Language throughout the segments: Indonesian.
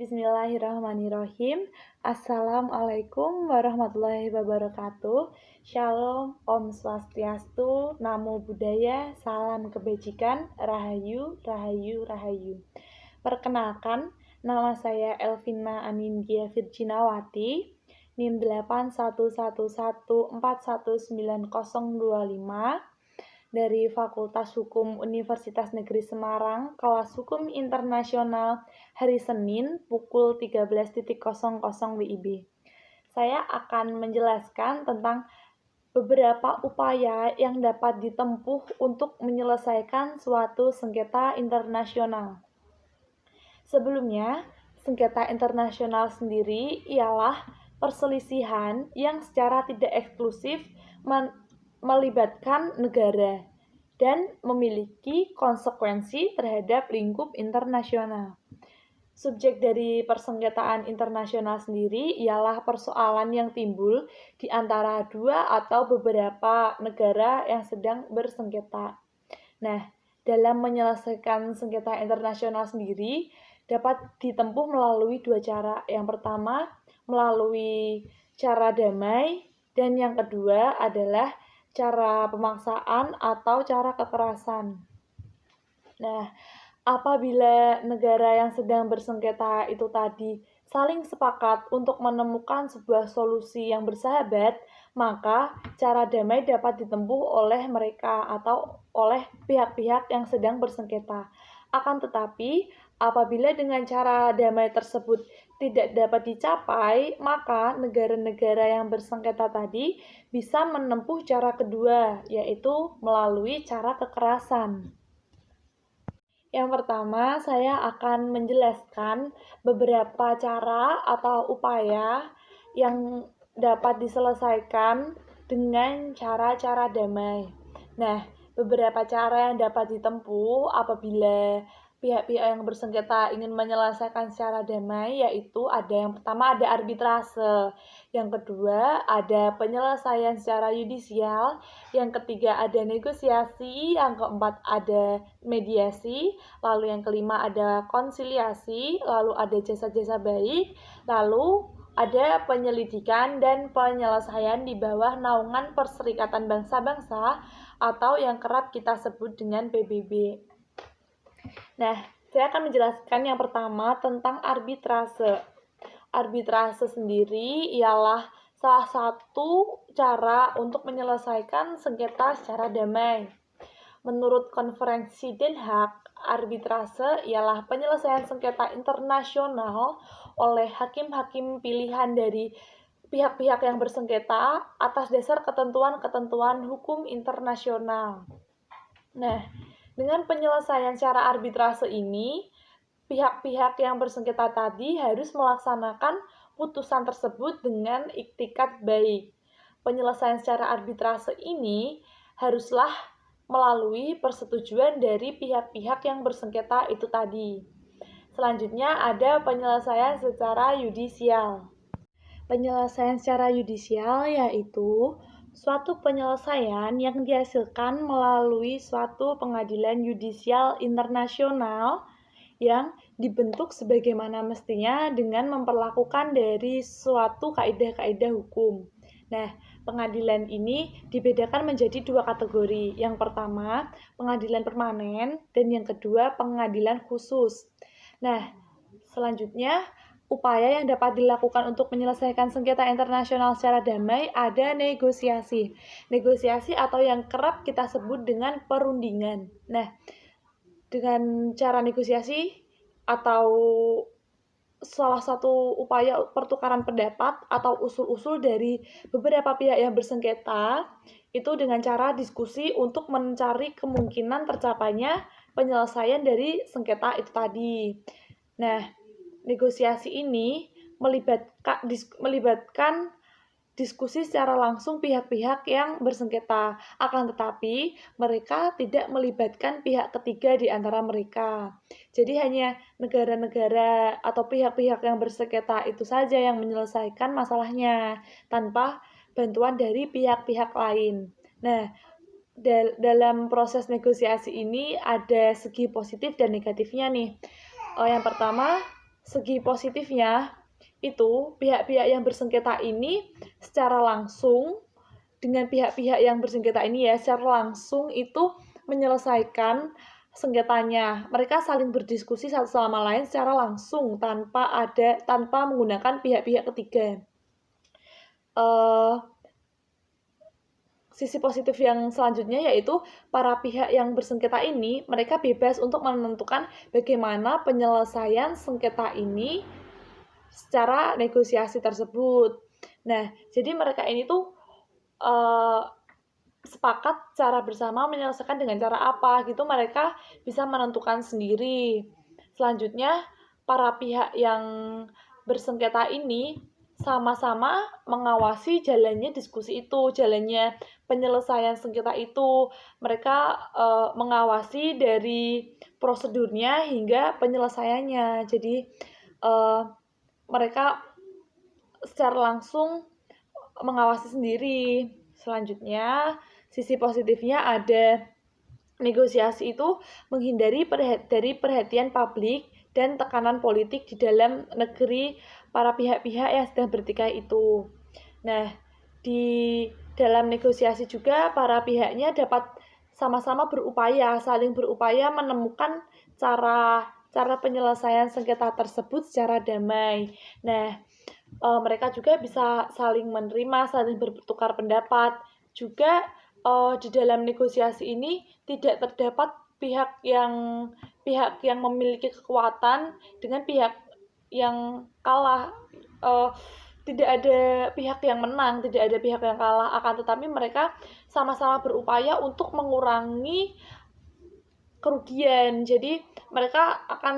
Bismillahirrahmanirrahim. Assalamualaikum warahmatullahi wabarakatuh. Shalom, Om Swastiastu, Namo Buddhaya, Salam Kebajikan, Rahayu, Rahayu, Rahayu. Perkenalkan, nama saya Elvina Anindya Virginawati, NIM 81114190025 dari Fakultas Hukum Universitas Negeri Semarang, kelas Hukum Internasional, hari Senin pukul 13.00 WIB. Saya akan menjelaskan tentang beberapa upaya yang dapat ditempuh untuk menyelesaikan suatu sengketa internasional. Sebelumnya, sengketa internasional sendiri ialah perselisihan yang secara tidak eksklusif melibatkan negara dan memiliki konsekuensi terhadap lingkup internasional. Subjek dari persengketaan internasional sendiri ialah persoalan yang timbul di antara dua atau beberapa negara yang sedang bersengketa. Nah, dalam menyelesaikan sengketa internasional sendiri dapat ditempuh melalui dua cara. Yang pertama, melalui cara damai, dan yang kedua adalah cara pemaksaan atau cara kekerasan. Nah, apabila negara yang sedang bersengketa itu tadi saling sepakat untuk menemukan sebuah solusi yang bersahabat, maka cara damai dapat ditempuh oleh mereka atau oleh pihak-pihak yang sedang bersengketa. Akan tetapi, apabila dengan cara damai tersebut tidak dapat dicapai, maka negara-negara yang bersengketa tadi bisa menempuh cara kedua, yaitu melalui cara kekerasan. Yang pertama, saya akan menjelaskan beberapa cara atau upaya yang dapat diselesaikan dengan cara-cara damai. Nah, beberapa cara yang dapat ditempuh apabila pihak-pihak yang bersengketa ingin menyelesaikan secara damai, yaitu yang pertama ada arbitrase, yang kedua ada penyelesaian secara yudisial, yang ketiga ada negosiasi, yang keempat ada mediasi, lalu yang kelima ada konsiliasi, lalu ada jasa-jasa baik, lalu ada penyelidikan dan penyelesaian di bawah naungan Perserikatan Bangsa-Bangsa atau yang kerap kita sebut dengan PBB. Nah, saya akan menjelaskan yang pertama tentang arbitrase. Arbitrase sendiri ialah salah satu cara untuk menyelesaikan sengketa secara damai. Menurut Konferensi Den Haag, arbitrase ialah penyelesaian sengketa internasional oleh hakim-hakim pilihan dari pihak-pihak yang bersengketa atas dasar ketentuan-ketentuan hukum internasional. Nah, dengan penyelesaian secara arbitrase ini, pihak-pihak yang bersengketa tadi harus melaksanakan putusan tersebut dengan iktikat baik. Penyelesaian secara arbitrase ini haruslah melalui persetujuan dari pihak-pihak yang bersengketa itu tadi. Selanjutnya ada penyelesaian secara yudisial. Penyelesaian secara yudisial yaitu suatu penyelesaian yang dihasilkan melalui suatu pengadilan yudisial internasional yang dibentuk sebagaimana mestinya dengan memperlakukan dari suatu kaidah-kaidah hukum. Nah, pengadilan ini dibedakan menjadi dua kategori. Yang pertama, pengadilan permanen, dan yang kedua, pengadilan khusus. Nah, selanjutnya, upaya yang dapat dilakukan untuk menyelesaikan sengketa internasional secara damai ada negosiasi. Negosiasi atau yang kerap kita sebut dengan perundingan. Nah, dengan cara negosiasi atau salah satu upaya pertukaran pendapat atau usul-usul dari beberapa pihak yang bersengketa itu dengan cara diskusi untuk mencari kemungkinan tercapainya penyelesaian dari sengketa itu tadi. Nah, negosiasi ini melibatkan diskusi secara langsung pihak-pihak yang bersengketa. Akan tetapi, mereka tidak melibatkan pihak ketiga di antara mereka. Jadi hanya negara-negara atau pihak-pihak yang bersengketa itu saja yang menyelesaikan masalahnya tanpa bantuan dari pihak-pihak lain. Nah, dalam proses negosiasi ini ada segi positif dan negatifnya nih. Yang pertama, segi positifnya itu pihak-pihak yang bersengketa ini secara langsung dengan pihak-pihak yang bersengketa ini ya secara langsung itu menyelesaikan sengketanya. Mereka saling berdiskusi satu sama lain secara langsung tanpa menggunakan pihak-pihak ketiga. Sisi positif yang selanjutnya yaitu para pihak yang bersengketa ini mereka bebas untuk menentukan bagaimana penyelesaian sengketa ini secara negosiasi tersebut. Nah, jadi mereka ini tuh sepakat cara bersama menyelesaikan dengan cara apa gitu, mereka bisa menentukan sendiri. Selanjutnya, para pihak yang bersengketa ini sama-sama mengawasi jalannya diskusi itu, jalannya penyelesaian sengketa itu. Mereka mengawasi dari prosedurnya hingga penyelesaiannya. Jadi mereka secara langsung mengawasi sendiri. Selanjutnya, sisi positifnya ada negosiasi itu menghindari dari perhatian publik dan tekanan politik di dalam negeri para pihak-pihak yang sedang bertikai itu. Nah, di dalam negosiasi juga para pihaknya dapat sama-sama saling berupaya menemukan cara penyelesaian sengketa tersebut secara damai. Nah, mereka juga bisa saling menerima, saling bertukar pendapat. Juga di dalam negosiasi ini tidak terdapat pihak yang memiliki kekuatan dengan pihak yang kalah. Tidak ada pihak yang menang, tidak ada pihak yang kalah, akan tetapi mereka sama-sama berupaya untuk mengurangi kerugian. Jadi mereka akan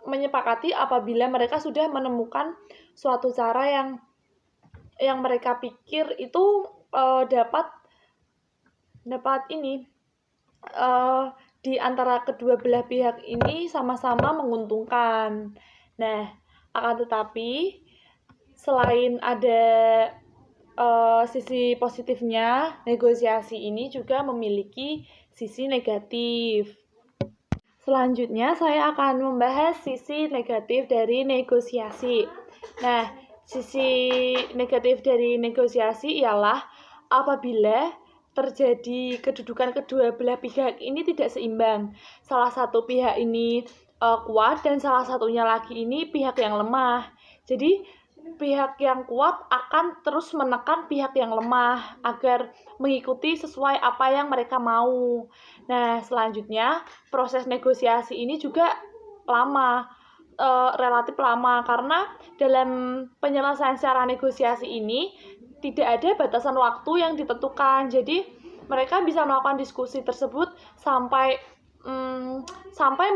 menyepakati apabila mereka sudah menemukan suatu cara yang mereka pikir itu dapat di antara kedua belah pihak ini sama-sama menguntungkan. Nah, akan tetapi selain ada sisi positifnya, negosiasi ini juga memiliki sisi negatif. Selanjutnya, saya akan membahas sisi negatif dari negosiasi. Nah, sisi negatif dari negosiasi ialah apabila terjadi kedudukan kedua belah pihak ini tidak seimbang. Salah satu pihak ini kuat dan salah satunya lagi ini pihak yang lemah. Jadi, pihak yang kuat akan terus menekan pihak yang lemah agar mengikuti sesuai apa yang mereka mau. Nah, selanjutnya proses negosiasi ini juga relatif lama karena dalam penyelesaian secara negosiasi ini tidak ada batasan waktu yang ditentukan. Jadi mereka bisa melakukan diskusi tersebut sampai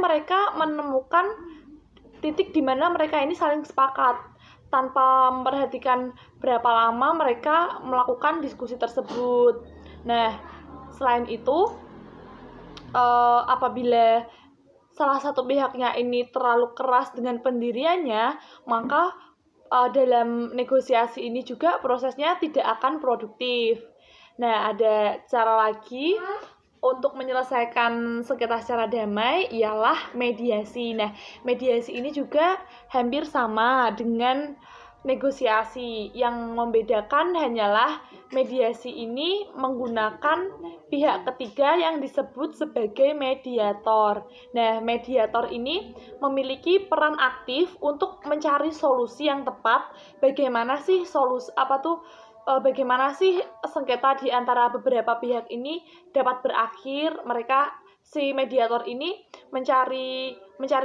mereka menemukan titik di mana mereka ini saling sepakat tanpa memperhatikan berapa lama mereka melakukan diskusi tersebut. Nah, selain itu, apabila salah satu pihaknya ini terlalu keras dengan pendiriannya, maka dalam negosiasi ini juga prosesnya tidak akan produktif. Nah, ada cara lagi untuk menyelesaikan sengketa secara damai ialah mediasi. Nah, mediasi ini juga hampir sama dengan negosiasi. Yang membedakan hanyalah mediasi ini menggunakan pihak ketiga yang disebut sebagai mediator. Nah, mediator ini memiliki peran aktif untuk mencari solusi yang tepat. Bagaimana sih sengketa di antara beberapa pihak ini dapat berakhir? Si mediator ini mencari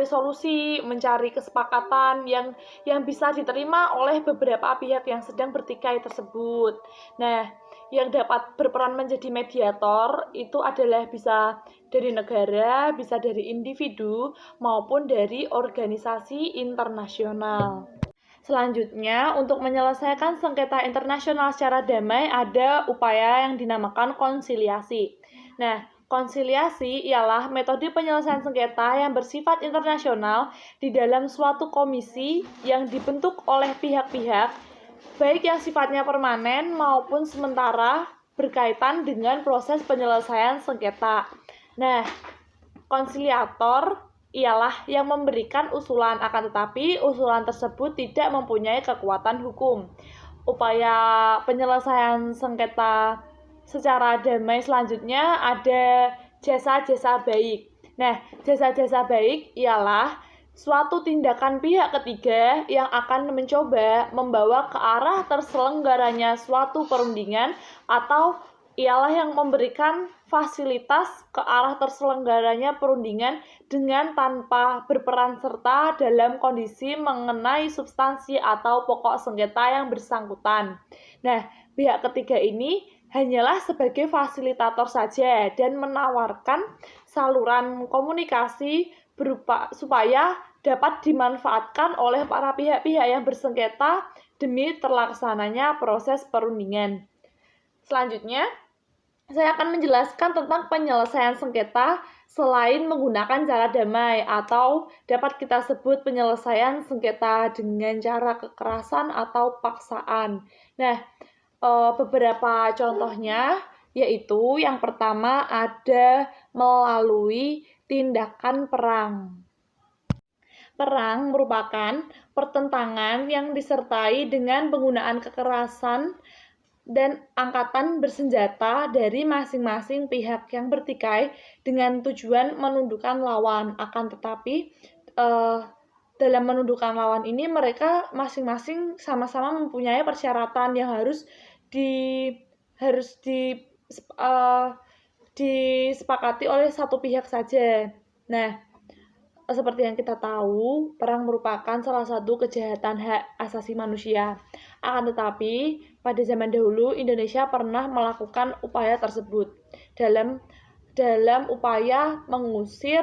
solusi, mencari kesepakatan yang bisa diterima oleh beberapa pihak yang sedang bertikai tersebut. Nah, yang dapat berperan menjadi mediator itu adalah bisa dari negara, bisa dari individu, maupun dari organisasi internasional. Selanjutnya, untuk menyelesaikan sengketa internasional secara damai, ada upaya yang dinamakan konsiliasi. Nah, konsiliasi ialah metode penyelesaian sengketa yang bersifat internasional di dalam suatu komisi yang dibentuk oleh pihak-pihak, baik yang sifatnya permanen maupun sementara berkaitan dengan proses penyelesaian sengketa. Nah, konsiliator ialah yang memberikan usulan, akan tetapi usulan tersebut tidak mempunyai kekuatan hukum. Upaya penyelesaian sengketa secara damai selanjutnya ada jasa-jasa baik. Nah, jasa-jasa baik ialah suatu tindakan pihak ketiga yang akan mencoba membawa ke arah terselenggaranya suatu perundingan atau ialah yang memberikan fasilitas ke arah terselenggaranya perundingan dengan tanpa berperan serta dalam kondisi mengenai substansi atau pokok sengketa yang bersangkutan. Nah, pihak ketiga ini hanyalah sebagai fasilitator saja dan menawarkan saluran komunikasi berupa supaya dapat dimanfaatkan oleh para pihak-pihak yang bersengketa demi terlaksananya proses perundingan. Selanjutnya, saya akan menjelaskan tentang penyelesaian sengketa selain menggunakan cara damai atau dapat kita sebut penyelesaian sengketa dengan cara kekerasan atau paksaan. Nah, beberapa contohnya yaitu yang pertama ada melalui tindakan perang. Perang merupakan pertentangan yang disertai dengan penggunaan kekerasan dan angkatan bersenjata dari masing-masing pihak yang bertikai dengan tujuan menundukkan lawan. Akan tetapi dalam menundukkan lawan ini mereka masing-masing sama-sama mempunyai persyaratan yang harus disepakati oleh satu pihak saja. Nah, seperti yang kita tahu, perang merupakan salah satu kejahatan hak asasi manusia. Akan tetapi, pada zaman dahulu Indonesia pernah melakukan upaya tersebut dalam upaya mengusir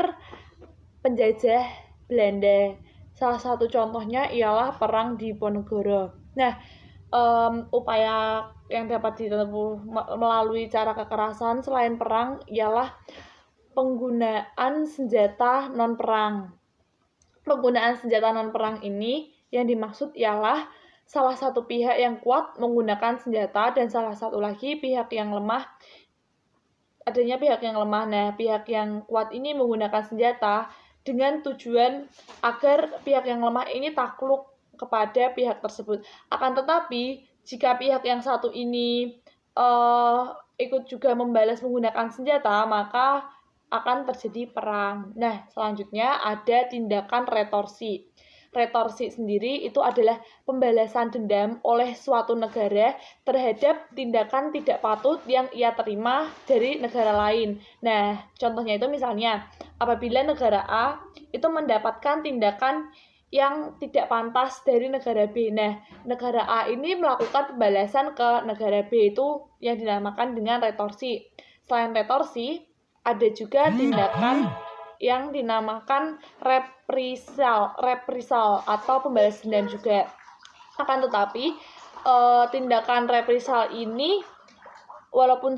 penjajah Belanda. Salah satu contohnya ialah perang Diponegoro. Nah, upaya yang dapat ditempuh melalui cara kekerasan selain perang ialah penggunaan senjata non-perang. Penggunaan senjata non-perang ini yang dimaksud ialah salah satu pihak yang kuat menggunakan senjata dan salah satu lagi pihak yang lemah. Adanya pihak yang lemah. Nah, pihak yang kuat ini menggunakan senjata dengan tujuan agar pihak yang lemah ini takluk kepada pihak tersebut. Akan tetapi, jika pihak yang satu ini ikut juga membalas menggunakan senjata, maka akan terjadi perang. Nah, selanjutnya ada tindakan retorsi. Retorsi sendiri itu adalah pembalasan dendam oleh suatu negara terhadap tindakan tidak patut yang ia terima dari negara lain. Nah, contohnya itu misalnya, apabila negara A itu mendapatkan tindakan yang tidak pantas dari negara B. Nah, negara A ini melakukan pembalasan ke negara B itu yang dinamakan dengan retorsi. Selain retorsi, ada juga tindakan yang dinamakan reprisal atau pembalas dendam juga. Akan tetapi, tindakan reprisal ini walaupun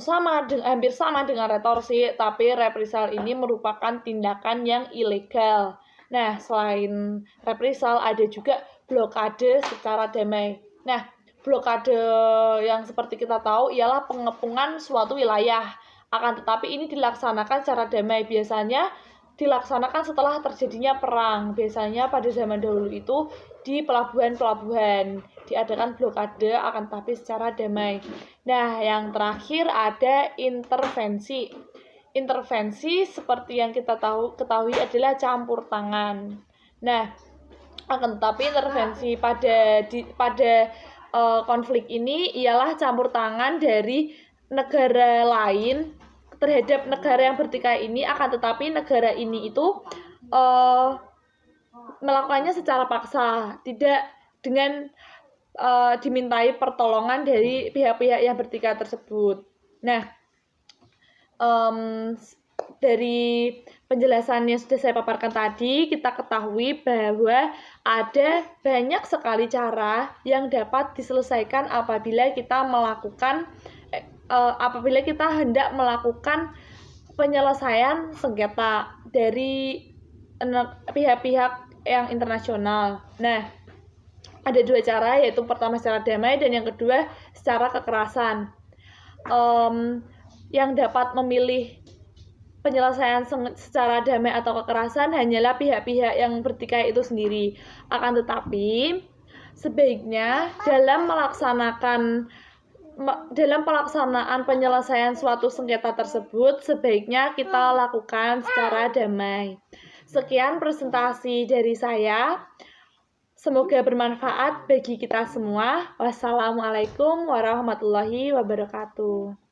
hampir sama dengan retorsi, tapi reprisal ini merupakan tindakan yang ilegal. Nah, selain reprisal ada juga blokade secara damai. Nah, blokade yang seperti kita tahu ialah pengepungan suatu wilayah. Akan tetapi ini dilaksanakan secara damai, biasanya dilaksanakan setelah terjadinya perang. Biasanya pada zaman dahulu itu di pelabuhan-pelabuhan diadakan blokade, akan tetapi secara damai. Nah, yang terakhir ada intervensi. Intervensi seperti yang kita ketahui adalah campur tangan. Nah, akan tetapi intervensi pada konflik ini ialah campur tangan dari negara lain terhadap negara yang bertikai ini, akan tetapi negara ini itu melakukannya secara paksa, tidak dengan dimintai pertolongan dari pihak-pihak yang bertikai tersebut. Nah, dari penjelasan yang sudah saya paparkan tadi, kita ketahui bahwa ada banyak sekali cara yang dapat diselesaikan apabila kita hendak melakukan penyelesaian sengketa dari pihak-pihak yang internasional. Nah, ada dua cara, yaitu pertama secara damai dan yang kedua secara kekerasan. Yang dapat memilih penyelesaian secara damai atau kekerasan hanyalah pihak-pihak yang bertikai itu sendiri. Akan tetapi, sebaiknya dalam pelaksanaan penyelesaian suatu sengketa tersebut, sebaiknya kita lakukan secara damai. Sekian presentasi dari saya. Semoga bermanfaat bagi kita semua. Wassalamualaikum warahmatullahi wabarakatuh.